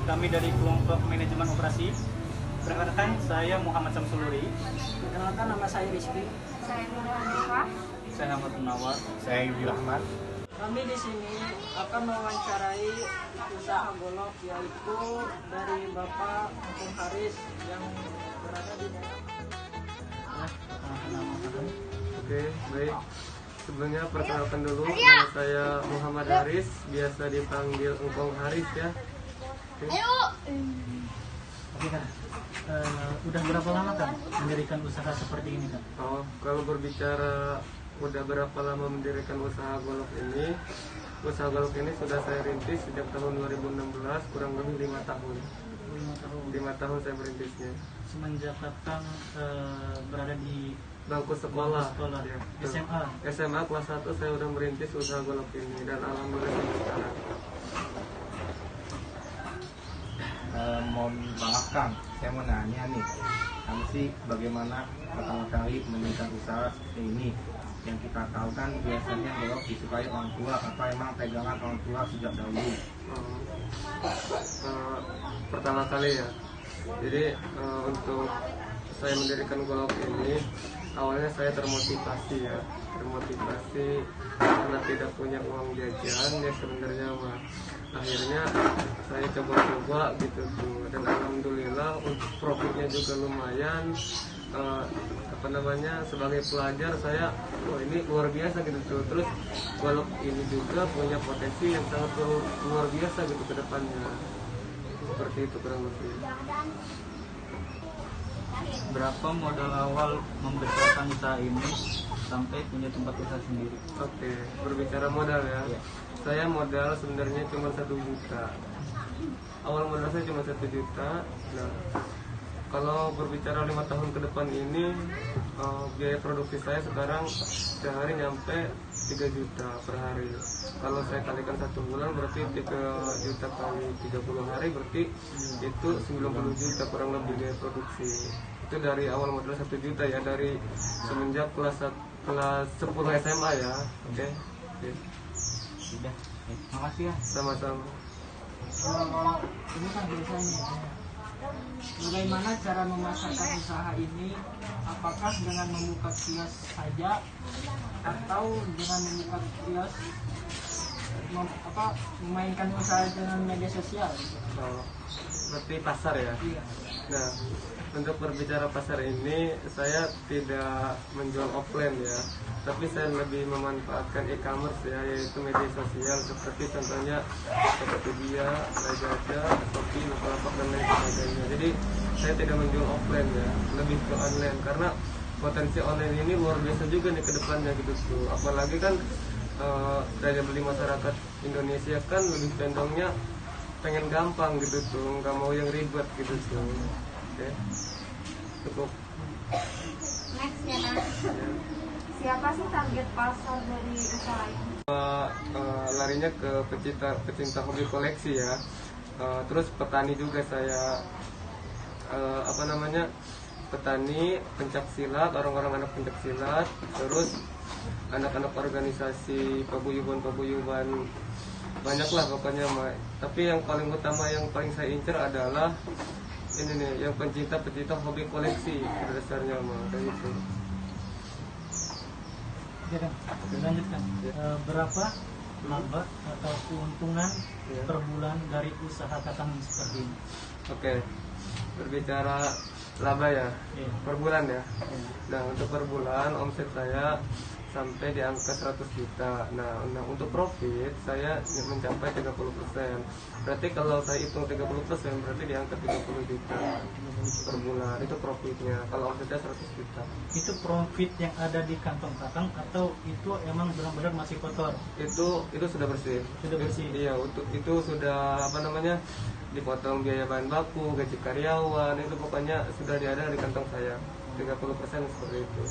Kami dari kelompok manajemen operasi. Perkenalkan, saya Muhammad Samsuluri. Perkenalkan, nama saya Rizky. Saya Nurul Hanifah. Saya Ahmad Munawar. Saya Yudi Rahmat. Kami di sini akan mewawancarai usaha golok, yaitu dari Bapak Bung Haris yang berada di dalam. Oke, baik. Sebelumnya perkenalkan dulu, nama saya Muhammad Haris, biasa dipanggil Engkong Haris ya. Oke. Oke kan, udah berapa lama kan mendirikan usaha seperti ini kan? Oh, kalau berbicara udah berapa lama mendirikan usaha golok ini sudah saya rintis sejak tahun 2016, kurang lebih 5 tahun. 5 tahun saya merintisnya. Semenjak kapan berada di Bangku sekolah, ya. betul. SMA kelas 1 saya udah merintis usaha golok ini dan alhamdulillah sampai sekarang. Mohon maaf Kang, saya mau nanya nih, kamu sih bagaimana pertama kali mendirikan usaha seperti ini? Yang kita tahu kan biasanya golok disukai orang tua atau emang pegangan orang tua sejak dahulu. Pertama kali ya, jadi untuk saya mendirikan golok ini awalnya saya termotivasi karena tidak punya uang jajan ya sebenarnya mah. Akhirnya saya coba-coba gitu tuh, dan alhamdulillah untuk profitnya juga lumayan. Sebagai pelajar saya, ini luar biasa gitu tuh. Terus golok ini juga punya potensi yang sangat luar biasa gitu ke depannya. Seperti itu kurang lebih. Berapa modal awal membesarkan usaha ini sampai punya tempat usaha sendiri? Oke, berbicara modal ya. Ya. Saya modal sebenarnya cuma 1 juta. Awal modal saya cuma 1 juta. Nah, kalau berbicara 5 tahun ke depan ini, biaya produksi saya sekarang sehari nyampe 3 juta per hari. Kalau saya kalikan 1 bulan berarti 3 juta kali 30 hari berarti itu 90 juta kurang lebih biaya produksi. Itu dari awal modal 1 juta ya, dari semenjak kelas 10 SMA ya. Oke. Sudah, makasih ya. Sama-sama. Ini kan biasanya, bagaimana cara memasarkan usaha ini? Apakah dengan membuka kios saja atau dengan membuka kios memainkan usaha dengan media sosial? Berarti pasar ya. Iya. Nah, untuk berbicara pasar ini saya tidak menjual offline ya, tapi saya lebih memanfaatkan e-commerce ya, yaitu media sosial seperti contohnya Tokopedia, Lazada, Shopee, Bukalapak dan lain sebagainya. Jadi saya tidak menjual offline ya, lebih ke online karena potensi online ini luar biasa juga nih ke depannya gitu tuh. Apalagi kan daya beli masyarakat Indonesia kan lebih cenderungnya pengen gampang gitu tuh, nggak mau yang ribet gitu tuh. Oke, cukup. Next ya, Nak. Siapa sih target pasar dari usaha ini? Larinya ke pecinta hobi koleksi ya. Terus petani juga saya, petani, pencak silat, orang-orang anak pencak silat, terus anak-anak organisasi paguyuban, banyaklah pokoknya. Tapi yang paling utama, yang paling saya incer adalah ini nih, yang pencinta hobi koleksi pada dasarnya mah kayak gitu. Oke kan, lanjutkan. Berapa laba atau keuntungan per bulan dari usaha kakang seperti ini? Oke, berbicara laba ya, per bulan ya. Nah, untuk per bulan omset saya sampai di angka 100 juta. Nah, untuk profit saya mencapai 30%. Berarti kalau saya hitung 30% berarti di angka 30 juta per bulan. Itu profitnya. Kalau omsetnya 100 juta. Itu profit yang ada di kantong kakang atau itu emang benar-benar masih kotor? Itu sudah bersih. Sudah bersih. Iya, itu sudah dipotong biaya bahan baku, gaji karyawan, itu pokoknya sudah ada di kantong saya. 30% seperti itu.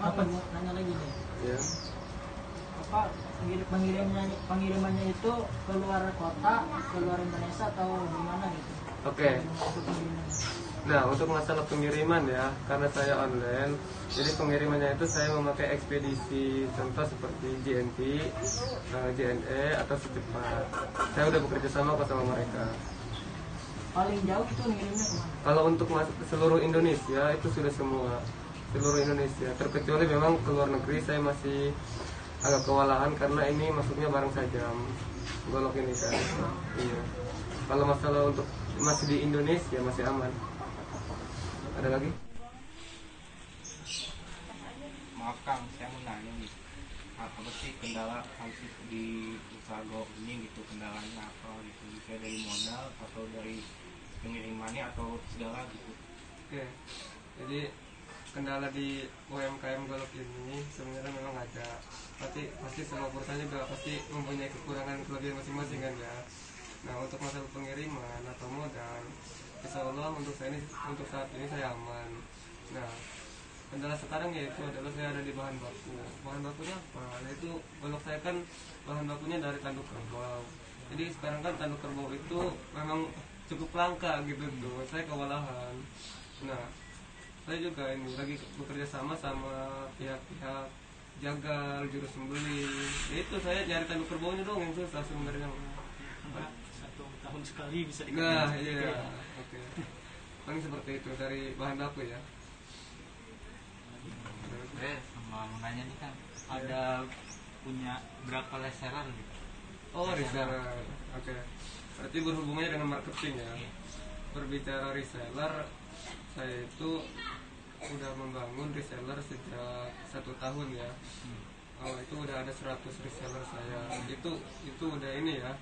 Apa nanya lagi nih? Ya. Pengirimannya itu keluar kota, keluar Indonesia atau gimana gitu? Oke. Nah, untuk masalah pengiriman ya, karena saya online, jadi pengirimannya itu saya memakai ekspedisi contoh seperti JNT, JNE atau Secepat. Saya udah bekerja sama sama mereka. Paling jauh itu ngirimnya kemana? Kalau untuk seluruh Indonesia itu sudah semua, seluruh Indonesia. Terkecuali memang ke luar negeri saya masih agak kewalahan karena ini masuknya bareng sajam golok ini kan. Iya. Kalau masalah untuk masih di Indonesia masih aman. Ada lagi? Maaf Kang, saya mau nanya nih, apa sih kendala harus di usaha golok ini gitu, kendalanya apa gitu, bisa dari modal atau dari pengirimannya atau segala gitu. Oke. Jadi kendala di UMKM golok ini sebenarnya memang ada. Pasti semua perusahaan juga pasti mempunyai kekurangan kelebihan masing-masing kan ya. Nah, untuk masalah pengiriman atau modal, insya Allah untuk saat ini saya aman. Nah, kendala sekarang yaitu adalah saya ada di bahan baku. Bahan bakunya apa? Yaitu golok saya kan bahan bakunya dari tanduk kerbau. Jadi sekarang kan tanduk kerbau itu memang cukup langka gitu tuh. Saya kewalahan. Nah, saya juga ini lagi bekerja sama pihak-pihak jagal, juru sembeli. Itu saya nyari tanduk kerbaunya dong yang susah sebenarnya. 1 tahun sekali bisa Nah, dikatakan. iya. Oke. Paling seperti itu dari bahan baku ya. Sama mau nanya nih kan, ada punya berapa reseller gitu? Oh, reseller. Oke. Berarti berhubungannya dengan marketing ya. Berbicara reseller, saya itu udah membangun reseller sejak 1 tahun ya. Oh, itu udah ada 100 reseller saya. Itu udah ini ya.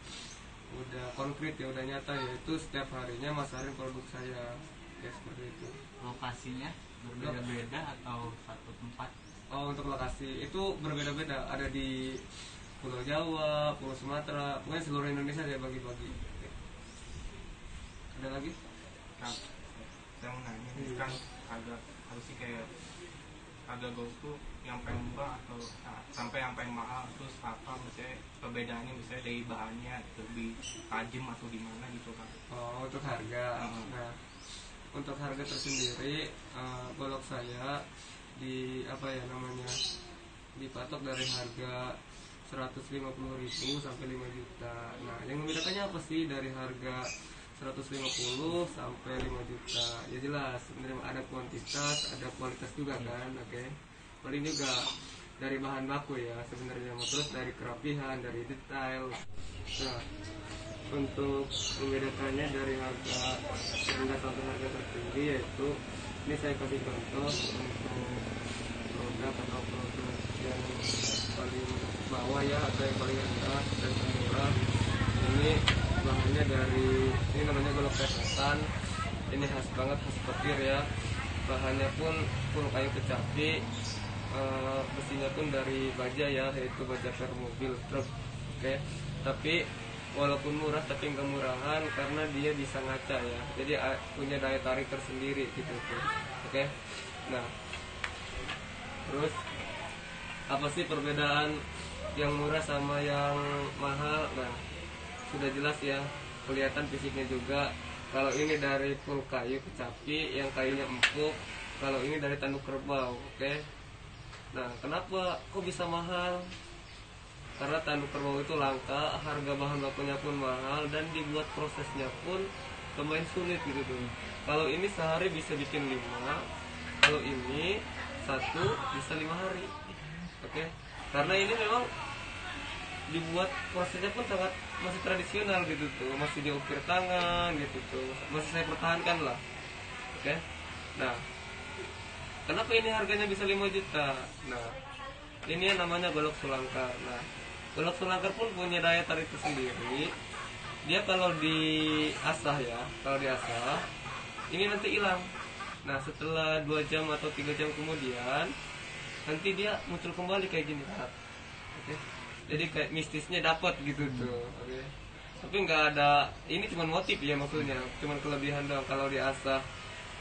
Udah konkret ya, udah nyata ya. Itu setiap harinya masarin produk saya. Ya seperti itu. Lokasinya berbeda-beda atau satu tempat? Oh, untuk lokasi itu berbeda-beda. Ada di Pulau Jawa, Pulau Sumatera, pokoknya seluruh Indonesia saya bagi-bagi. Ada lagi? Nah, saya mau nanya nih, kan harus sih kayak harga golok tuh yang paling murah atau sampai yang paling mahal, terus apa misalnya perbedaannya misalnya dari bahannya lebih tajam atau gimana gitu kan? Oh, untuk harga. Nah, untuk harga tersendiri golok saya dipatok dari harga 150.000 sampai 5 juta. Nah, yang membedakannya apa sih dari harga 150 sampai 5 juta? Ya jelas, sebenarnya ada kuantitas, ada kualitas juga kan, oke. Paling juga dari bahan baku ya sebenarnya, terus dari kerapihan, dari detail. Nah, untuk membedakannya dari harga rendah sampai harga tertinggi yaitu ini saya kasih contoh untuk produk atau produk yang paling bawah ya atau yang paling rendah dan murah. Ini bahannya ini namanya golok pesetan. Ini khas banget, khas petir ya. Bahannya pun kayu kecapi, besinya pun dari baja ya, yaitu baja per mobil truk. Oke. Tapi walaupun murah tapi nggak murahan karena dia bisa ngaca ya, jadi punya daya tarik tersendiri gitu tuh. Oke. Nah, terus apa sih perbedaan yang murah sama yang mahal? Nah, sudah jelas ya, kelihatan fisiknya juga. Kalau ini dari full kayu kecapi yang kayunya empuk, kalau ini dari tanduk kerbau. Oke. Nah, kenapa kok bisa mahal? Karena tanduk kerbau itu langka, harga bahan bakunya pun mahal, dan dibuat prosesnya pun lumayan sulit gitu tuh. Kalau ini sehari bisa bikin 5, kalau ini 1 bisa 5 hari. Oke. Karena ini memang dibuat prosesnya pun sangat masih tradisional gitu tuh, masih diukir tangan gitu tuh, masih saya pertahankan lah. Oke. Nah, kenapa ini harganya bisa 5 juta? Nah, ini yang namanya golok sulangkar. Nah, golok sulangkar pun punya daya tarik tersendiri. Dia kalau diasah ya, ini nanti hilang. Nah, setelah 2 jam atau 3 jam kemudian, nanti dia muncul kembali kayak gini. Oke. Jadi kayak mistisnya dapat gitu tuh. Oke. Tapi nggak ada, ini cuma motif ya maksudnya, cuma kelebihan doang. Kalau diasah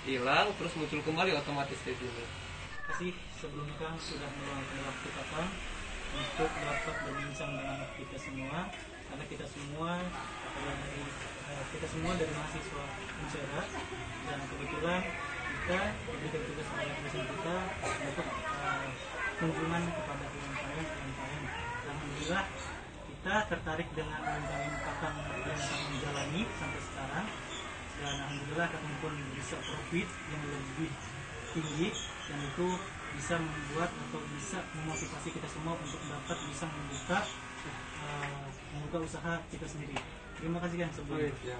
hilang, terus muncul kembali otomatis kayak gini. Terima kasih sebelumnya sudah meluangkan waktu Kakang untuk dapat berbincang dengan kita semua, karena kita semua adalah dari kita semua dari mahasiswa Unsera, dan kebetulan kita diberikan tugas oleh dosen kita untuk kunjungan kepada UMKM. Alhamdulillah kita tertarik dengan UMKM Kakang yang kami menjalani sampai sekarang, dan alhamdulillah kami pun bisa profit yang lebih tinggi, dan itu bisa membuat atau bisa memotivasi kita semua untuk dapat bisa membuka usaha kita sendiri. Terima kasih kan sebelumnya. Ya.